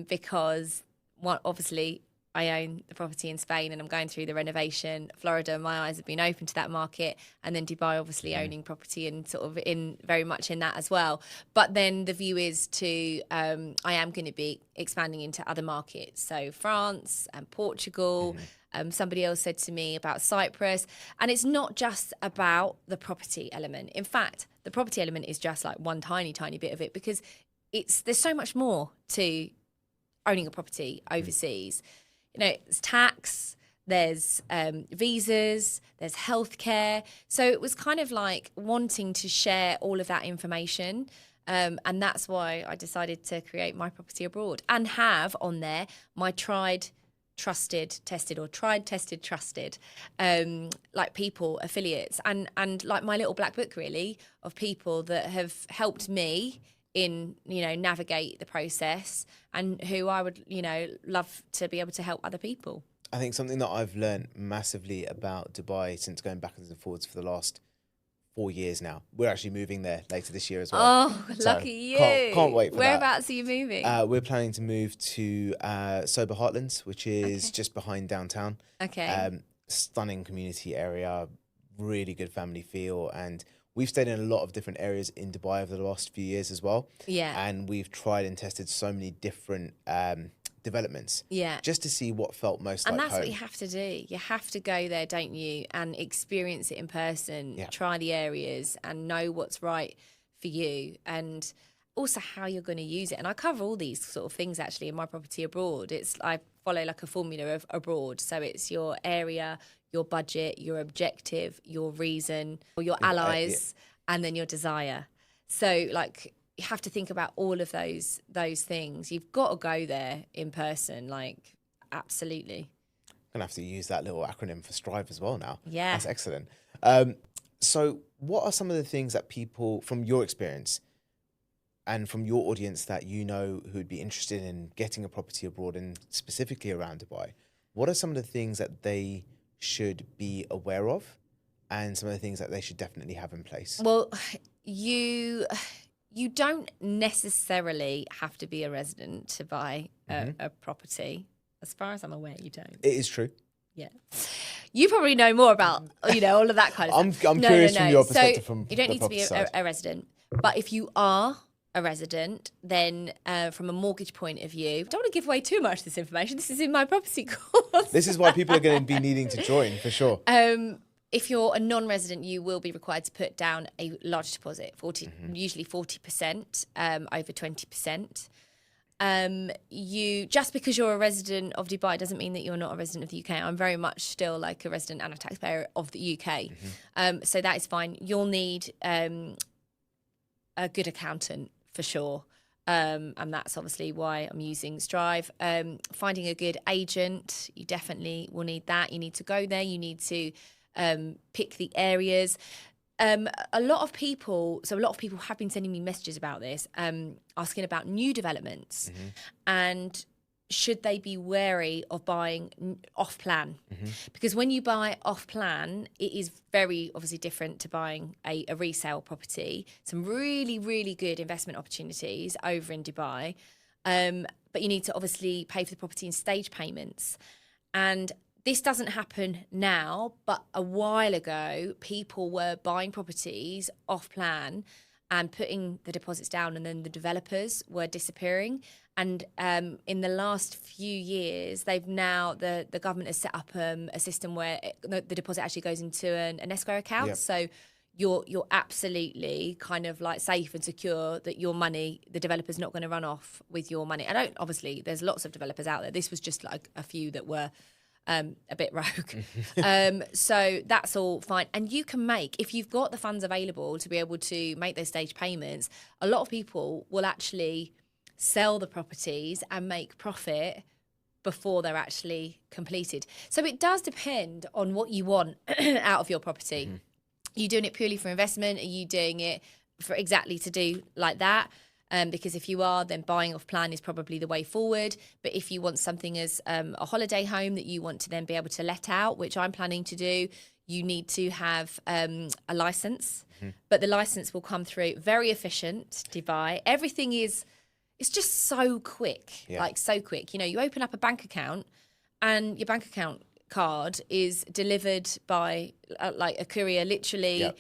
Speaker 2: because obviously I own the property in Spain and I'm going through the renovation. Florida, my eyes have been open to that market, and then Dubai obviously owning property and sort of in very much in that as well. But then the view is to I am going to be expanding into other markets, so France and Portugal. Somebody else said to me about Cyprus, and it's not just about the property element. In fact, the property element is just like one tiny bit of it, because there's so much more to owning a property overseas. You know, it's tax, there's visas, there's healthcare. So it was kind of like wanting to share all of that information. And that's why I decided to create My Property Abroad and have on there my tried, trusted, tested, or tried, tested, trusted, like people, affiliates, and like my little black book really of people that have helped me in, navigate the process and who I would, love to be able to help other people.
Speaker 1: I think something that I've learned massively about Dubai since going backwards and forwards for the last 4 years now. We're actually moving there later this year as well.
Speaker 2: Oh, lucky you.
Speaker 1: Can't wait for
Speaker 2: Whereabouts are you moving?
Speaker 1: We're planning to move to Sober Heartlands, which is just behind downtown.
Speaker 2: Okay.
Speaker 1: Stunning community area, really good family feel. And we've stayed in a lot of different areas in Dubai over the last few years as well.
Speaker 2: Yeah.
Speaker 1: And we've tried and tested so many different developments.
Speaker 2: Yeah.
Speaker 1: Just to see what felt most like home.
Speaker 2: And that's what you have to do. You have to go there, don't you, and experience it in person, try the areas and know what's right for you and also how you're going to use it. And I cover all these sort of things actually in My Property Abroad. I follow like a formula of abroad. So it's your area, your budget, your objective, your reason, or your allies, and then your desire. So like, you have to think about all of those things. You've got to go there in person, like absolutely.
Speaker 1: I'm gonna have to use that little acronym for Strive as well now.
Speaker 2: Yeah,
Speaker 1: that's excellent. So what are some of the things that people, from your experience and from your audience that who would be interested in getting a property abroad and specifically around Dubai, what are some of the things that they should be aware of and some of the things that they should definitely have in place?
Speaker 2: Well, you don't necessarily have to be a resident to buy a property. As far as I'm aware, you don't.
Speaker 1: It is true.
Speaker 2: Yeah. You probably know more about, all of that kind of stuff.
Speaker 1: I'm curious from your perspective. So
Speaker 2: you don't need to be a resident. But if you are a resident, then from a mortgage point of view, don't want to give away too much of this information. This is in my property course.
Speaker 1: This is why people are going to be needing to join, for sure.
Speaker 2: If you're a non-resident, you will be required to put down a large deposit, usually 40%, over 20%. Just because you're a resident of Dubai doesn't mean that you're not a resident of the UK. I'm very much still like a resident and a taxpayer of the UK. So that is fine. You'll need a good accountant for sure. And that's obviously why I'm using Strive. Finding a good agent, you definitely will need that. You need to go there. You need to pick the areas. A lot of people have been sending me messages about this, asking about new developments and should they be wary of buying off plan? Because when you buy off plan, it is very obviously different to buying a resale property. Some really, really good investment opportunities over in Dubai. But you need to obviously pay for the property in stage payments. And this doesn't happen now, but a while ago, people were buying properties off plan and putting the deposits down, and then the developers were disappearing. And in the last few years, they've now, the government has set up a system where the deposit actually goes into an escrow account. Yep. So you're absolutely kind of like safe and secure that your money, the developer's not going to run off with your money. Obviously, there's lots of developers out there. This was just like a few that were a bit rogue. So that's all fine. And you can if you've got the funds available to be able to make those stage payments, a lot of people will actually sell the properties and make profit before they're actually completed. So it does depend on what you want out of your property. Are you doing it purely for investment? Are you doing it for exactly to do like that? Because if you are, then buying off plan is probably the way forward. But if you want something as a holiday home that you want to then be able to let out, which I'm planning to do, you need to have a license. But the license will come through very efficient, Dubai. Everything it's just so quick, like so quick. You open up a bank account and your bank account card is delivered by like a courier, literally. Yep.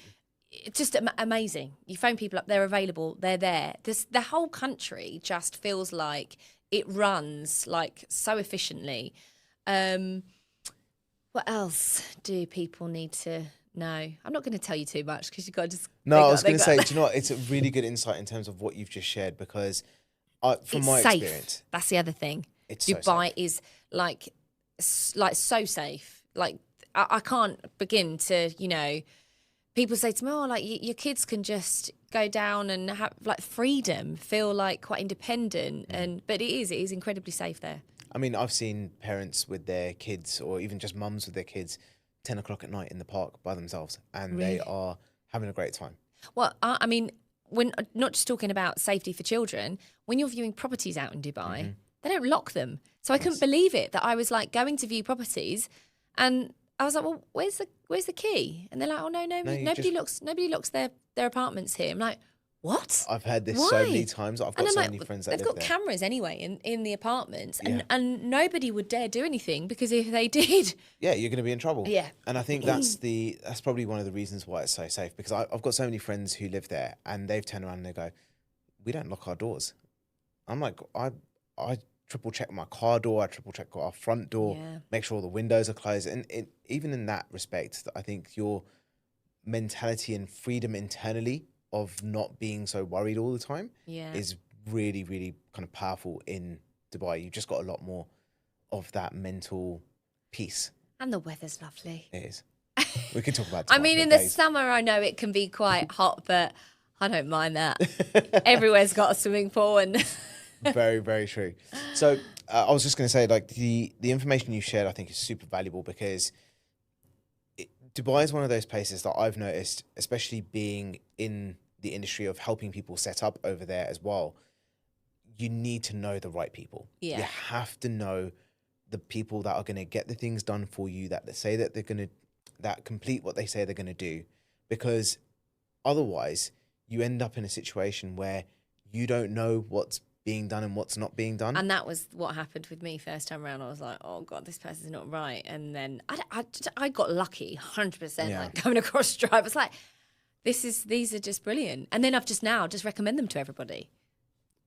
Speaker 2: It's just amazing. You phone people up, they're available, they're there. The whole country just feels like it runs like so efficiently. What else do people need to know? I'm not going to tell you too much because you've got to just...
Speaker 1: No, I was going to say, do you know what? It's a really good insight in terms of what you've just shared because from my experience...
Speaker 2: That's the other thing.
Speaker 1: It's
Speaker 2: Dubai
Speaker 1: so safe.
Speaker 2: is like so safe. like, I can't begin to, people say to me, oh, like your kids can just go down and have like freedom, feel like quite independent. But it is incredibly safe there.
Speaker 1: I mean, I've seen parents with their kids, or even just mums with their kids, 10 o'clock at night in the park by themselves, and
Speaker 2: Really?
Speaker 1: they are having a great time.
Speaker 2: Well, I mean, when not just talking about safety for children, when you're viewing properties out in Dubai, they don't lock them. So I couldn't believe it that I was like going to view properties, and I was like, well, where's the key? And they're like, oh no, nobody locks their apartments here. I'm like, what?
Speaker 1: I've heard this
Speaker 2: Why?
Speaker 1: so many times. I've got
Speaker 2: And I'm
Speaker 1: so
Speaker 2: like,
Speaker 1: many friends that
Speaker 2: they've
Speaker 1: live
Speaker 2: got
Speaker 1: there.
Speaker 2: cameras anyway in the apartments,
Speaker 1: Yeah.
Speaker 2: and nobody would dare do anything, because if they did,
Speaker 1: Yeah, you're going to be in trouble.
Speaker 2: Yeah.
Speaker 1: And I think that's probably one of the reasons why it's so safe, because I've got so many friends who live there, and they've turned around and they go, we don't lock our doors. I'm like, I triple check my car door, I triple check our front door,
Speaker 2: Yeah.
Speaker 1: make sure all the windows are closed. And even in that respect, I think your mentality and freedom internally of not being so worried all the time
Speaker 2: Yeah.
Speaker 1: is really, really kind of powerful in Dubai. You've just got a lot more of that mental peace.
Speaker 2: And the weather's lovely.
Speaker 1: It is. We can talk about
Speaker 2: I mean, in the summer, I know it can be quite hot, but I don't mind that. Everywhere's got a swimming pool, and
Speaker 1: Very, very true. So I was just going to say, like, the information you shared, I think, is super valuable, because Dubai is one of those places that I've noticed, especially being in the industry of helping people set up over there as well. You need to know the right people.
Speaker 2: Yeah.
Speaker 1: You have to know the people that are going to get the things done for you, that say that they're going to, that complete what they say they're going to do, because otherwise you end up in a situation where you don't know what's being done and what's not being done.
Speaker 2: And that was what happened with me first time around. I was like, oh God, this person's not right. And then I got lucky, 100%,
Speaker 1: Yeah.
Speaker 2: like coming across Drive. I was like, these are just brilliant. And then I've just recommend them to everybody.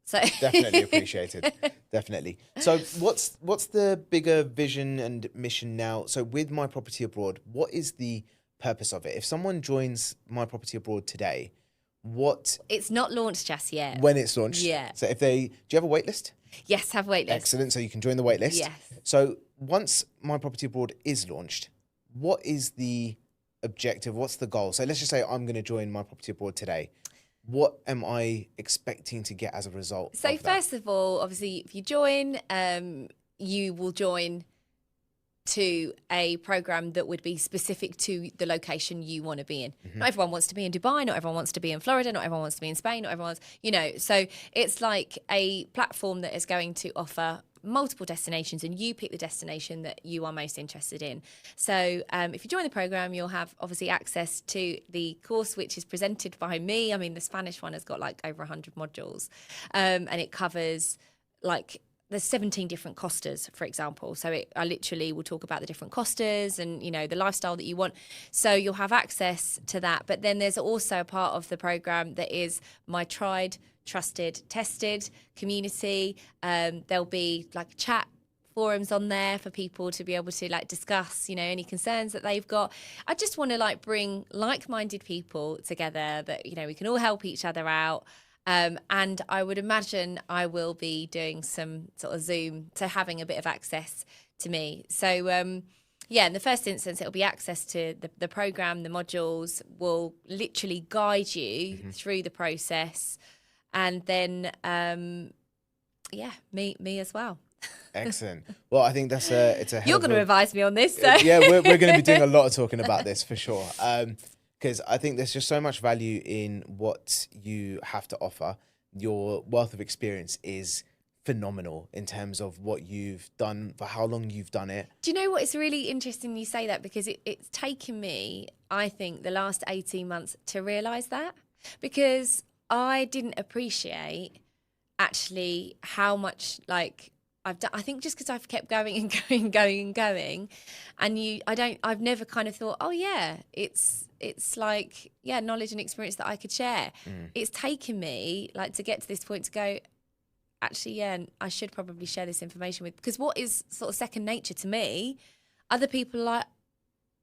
Speaker 2: So
Speaker 1: Definitely appreciated. Definitely. So what's the bigger vision and mission now? So with My Property Abroad, what is the purpose of it? If someone joins My Property Abroad today,
Speaker 2: It's not launched just yet.
Speaker 1: when it's launched?
Speaker 2: Yeah.
Speaker 1: So do you have a wait list?
Speaker 2: Yes, have wait list.
Speaker 1: Excellent. So you can join the wait list.
Speaker 2: Yes.
Speaker 1: So once My Property Abroad is launched, what is the objective? What's the goal? So let's just say I'm going to join My Property Abroad today. What am I expecting to get as a result?
Speaker 2: So first of all, obviously, if you join, you will join to a program that would be specific to the location you want to be in. Not everyone wants to be in Dubai, not everyone wants to be in Florida, not everyone wants to be in Spain, not everyone's, so it's like a platform that is going to offer multiple destinations, and you pick the destination that you are most interested in. So if you join the program, you'll have obviously access to the course, which is presented by me. I mean, the Spanish one has got like over 100 modules, and it covers like there's 17 different costas, for example. So I literally will talk about the different costas and, the lifestyle that you want. So you'll have access to that. But then there's also a part of the program that is my tried, trusted, tested community. There'll be like chat forums on there for people to be able to like discuss, any concerns that they've got. I just want to like bring like-minded people together that, we can all help each other out. And I would imagine I will be doing some sort of Zoom, so having a bit of access to me. So, in the first instance, it'll be access to the program, the modules will literally guide you through the process. And then, me as well.
Speaker 1: Excellent. Well, I think it's a hell
Speaker 2: You're
Speaker 1: of
Speaker 2: going to advise me on this, so.
Speaker 1: Yeah, we're going to be doing a lot of talking about this for sure. Because I think there's just so much value in what you have to offer. Your wealth of experience is phenomenal in terms of what you've done, for how long you've done it.
Speaker 2: Do you know what? It's really interesting you say that, because it's taken me, I think, the last 18 months to realise that, because I didn't appreciate actually how much like I've done. I think just because I've kept going and going and going and going, and I've never kind of thought, oh yeah, it's like, yeah, knowledge and experience that I could share. It's taken me like to get to this point to go, actually, yeah, I should probably share this information with, because what is sort of second nature to me, other people are like,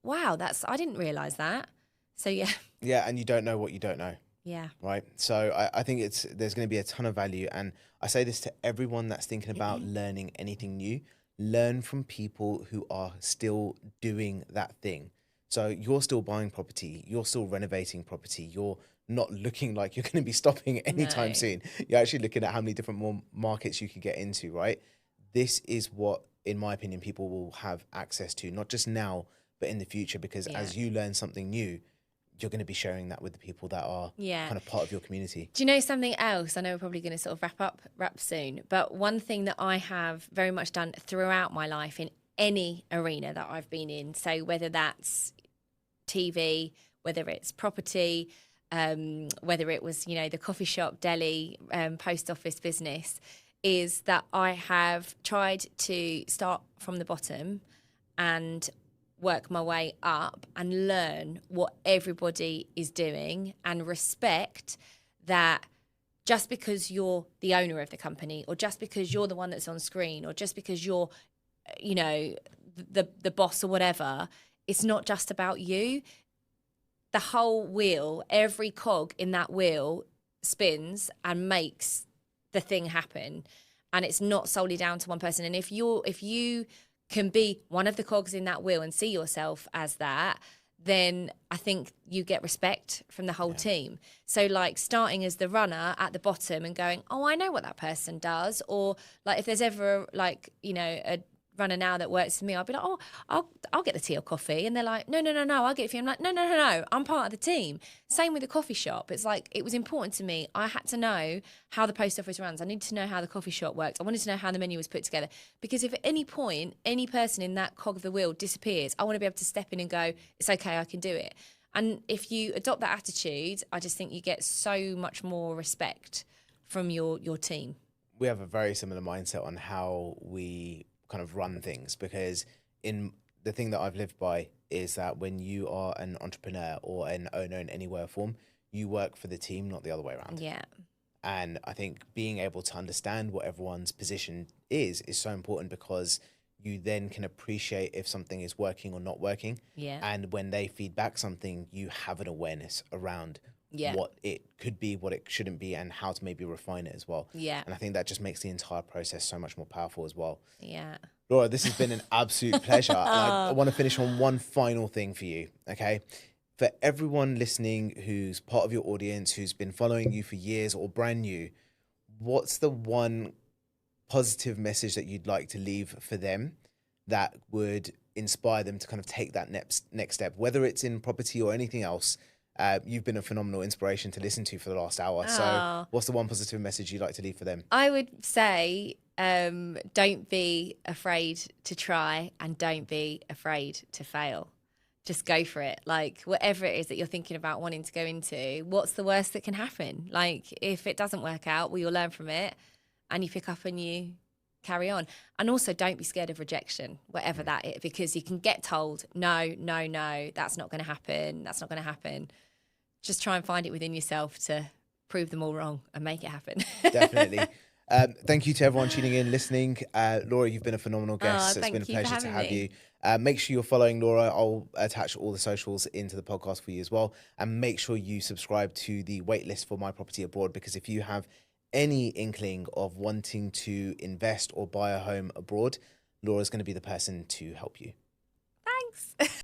Speaker 2: wow, I didn't realise that. So yeah.
Speaker 1: Yeah, and you don't know what you don't know.
Speaker 2: Yeah.
Speaker 1: Right. So I think there's going to be a ton of value. And I say this to everyone that's thinking about learning anything new. learn from people who are still doing that thing. So you're still buying property, you're still renovating property, you're not looking like you're going to be stopping anytime
Speaker 2: No.
Speaker 1: soon. You're actually looking at how many different more markets you could get into, right? This is what, in my opinion, people will have access to, not just now, but in the future, because
Speaker 2: Yeah.
Speaker 1: as you learn something new, you're going to be sharing that with the people that are kind of part of your community.
Speaker 2: Do you know something else? I know we're probably going to sort of wrap soon, but one thing that I have very much done throughout my life in any arena that I've been in, so whether that's TV, whether it's property, whether it was, you know, the coffee shop, deli, post office business, is that I have tried to start from the bottom and work my way up and learn what everybody is doing and respect that just because you're the owner of the company, or just because you're the one that's on screen, or just because you're, you know, the boss or whatever, it's not just about you. The whole wheel, every cog in that wheel spins and makes the thing happen. And it's not solely down to one person. And if you can be one of the cogs in that wheel and see yourself as that, then I think you get respect from the whole team. So like starting as the runner at the bottom and going, oh, I know what that person does. Or like if there's ever like, you know, a runner now that works for me, I'll be like, oh, I'll get the tea or coffee. And they're like, no, I'll get it for you. I'm like, no, I'm part of the team. Same with the coffee shop. It's like, it was important to me. I had to know how the post office runs. I needed to know how the coffee shop works. I wanted to know how the menu was put together. Because if at any point, any person in that cog of the wheel disappears, I want to be able to step in and go, it's okay, I can do it. And if you adopt that attitude, I just think you get so much more respect from your team.
Speaker 1: We have a very similar mindset on how we kind of run things, because in the thing that I've lived by is that when you are an entrepreneur or an owner in any way or form, you work for the team, not the other way around.
Speaker 2: Yeah.
Speaker 1: And I think being able to understand what everyone's position is so important, because you then can appreciate if something is working or not working.
Speaker 2: Yeah.
Speaker 1: And when they feed back something, you have an awareness around what it could be, what it shouldn't be, and how to maybe refine it as well.
Speaker 2: Yeah.
Speaker 1: And I think that just makes the entire process so much more powerful as well.
Speaker 2: Yeah.
Speaker 1: Laura, this has been an absolute pleasure. And I want to finish on one final thing for you, okay? For everyone listening who's part of your audience, who's been following you for years or brand new, what's the one positive message that you'd like to leave for them that would inspire them to kind of take that next step, whether it's in property or anything else? You've been a phenomenal inspiration to listen to for the last hour. So what's the one positive message you'd like to leave for them?
Speaker 2: I would say don't be afraid to try, and don't be afraid to fail. Just go for it. Like whatever it is that you're thinking about wanting to go into, what's the worst that can happen? Like if it doesn't work out, well, you'll learn from it and you pick up and you carry on. And also don't be scared of rejection, whatever that is, because you can get told, no, that's not going to happen. That's not going to happen. Just try and find it within yourself to prove them all wrong and make it happen.
Speaker 1: Definitely. Thank you to everyone tuning in, listening. Laura, you've been a phenomenal guest. It's been a pleasure to have you. Make sure you're following Laura. I'll attach all the socials into the podcast for you as well. And make sure you subscribe to the waitlist for My Property Abroad, because if you have any inkling of wanting to invest or buy a home abroad, Laura's going to be the person to help you.
Speaker 2: Thanks.